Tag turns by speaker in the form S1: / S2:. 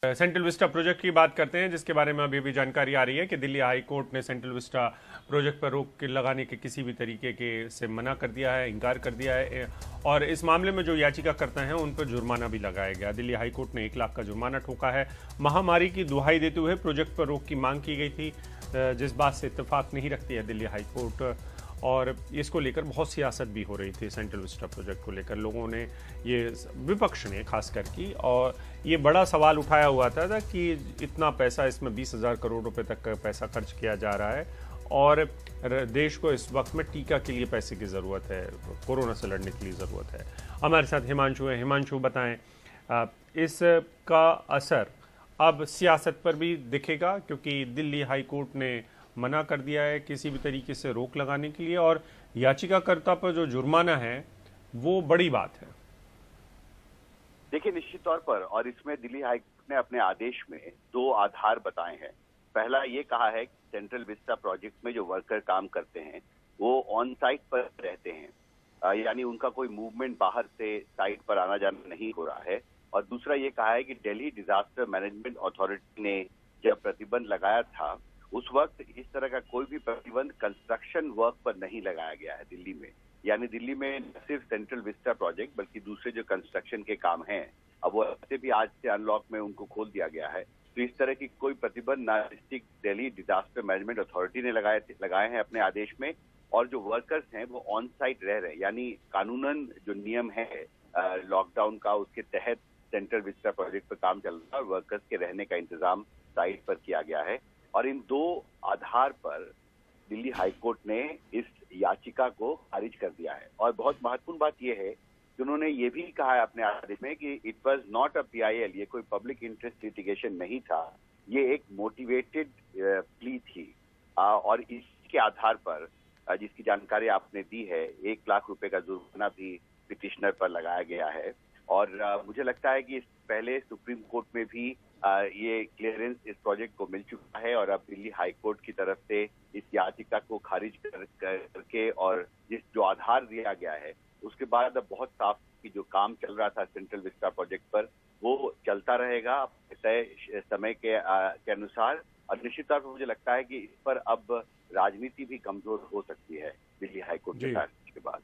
S1: Central Vista project की बात करते हैं, जिसके बारे में अभी भी जानकारी आ रही है कि दिल्ली हाई कोर्ट ने सेंट्रल विस्टा प्रोजेक्ट पर रोक लगाने के किसी भी तरीके के से मना कर दिया है, इनकार कर दिया है। और इस मामले में जो याचिकाकर्ता हैं उन पर जुर्माना भी लगाया गया। दिल्ली हाई कोर्ट ने 1 लाख का जुर्माना ठोका है। महामारी की दुहाई देते हुए प्रोजेक्ट पर रोक की मांग की गई थी, जिस बात से इत्तेफाक नहीं रखती है दिल्ली हाई कोर्ट। और इसको लेकर बहुत सियासत भी हो रही थी। सेंट्रल विस्टा प्रोजेक्ट को लेकर लोगों ने, ये विपक्ष ने खासकर की, और ये बड़ा सवाल उठाया हुआ था कि इतना पैसा, इसमें 20,000 करोड़ रुपए तक का पैसा खर्च किया जा रहा है और देश को इस वक्त में टीका के लिए पैसे की ज़रूरत है, कोरोना से लड़ने के लिए ज़रूरत है। हमारे साथ हिमांशु है। हिमांशु, बताएं, इसका असर अब सियासत पर भी दिखेगा, क्योंकि दिल्ली हाई कोर्ट ने मना कर दिया है किसी भी तरीके से रोक लगाने के लिए, और याचिकाकर्ता पर जो जुर्माना है वो बड़ी बात है।
S2: देखिए, निश्चित तौर पर, और इसमें दिल्ली हाई कोर्ट ने अपने आदेश में 2 आधार बताए हैं। पहला ये कहा है कि सेंट्रल विस्टा प्रोजेक्ट में जो वर्कर काम करते हैं वो ऑन साइट पर रहते हैं, यानी उनका कोई मूवमेंट बाहर से साइट पर आना जाना नहीं हो रहा है। और दूसरा ये कहा है कि दिल्ली डिजास्टर मैनेजमेंट अथॉरिटी ने जब प्रतिबंध लगाया था उस वक्त इस तरह का कोई भी प्रतिबंध कंस्ट्रक्शन वर्क पर नहीं लगाया गया है दिल्ली में। यानी दिल्ली में न सिर्फ सेंट्रल विस्टा प्रोजेक्ट बल्कि दूसरे जो कंस्ट्रक्शन के काम हैं, अब वो ऐसे भी आज से अनलॉक में उनको खोल दिया गया है। तो इस तरह की कोई प्रतिबंध ना district Delhi disaster management authority ने लगाए हैं अपने आदेश में। और जो वर्कर्स हैं वो ऑन साइट रह रहे हैं, यानी कानूनन जो नियम है लॉकडाउन का, उसके तहत सेंट्रल विस्टा प्रोजेक्ट पर काम चल रहा है और वर्कर्स के रहने का इंतजाम साइट पर किया गया है। और इन 2 आधार पर दिल्ली हाई कोर्ट ने इस याचिका को खारिज कर दिया है। और बहुत महत्वपूर्ण बात यह है कि उन्होंने ये भी कहा है अपने आदेश में कि it was not a PIL, ये कोई पब्लिक इंटरेस्ट लिटिगेशन नहीं था, ये एक मोटिवेटेड प्ली थी। और इसके आधार पर जिसकी जानकारी आपने दी है, 1 लाख रुपए का जुर्माना भी पिटिशनर पर लगाया गया है। और मुझे लगता है कि इस पहले सुप्रीम कोर्ट में भी ये क्लियरेंस इस प्रोजेक्ट को मिल चुका है, और अब दिल्ली हाई कोर्ट की तरफ से इस याचिका को खारिज करके और जिस जो आधार दिया गया है उसके बाद अब बहुत साफ कि जो काम चल रहा था सेंट्रल विस्टा प्रोजेक्ट पर वो चलता रहेगा तय समय के अनुसार। और निश्चित तौर पर मुझे लगता है कि इस पर अब राजनीति भी कमजोर हो सकती है दिल्ली हाई कोर्ट के फैसले के बाद।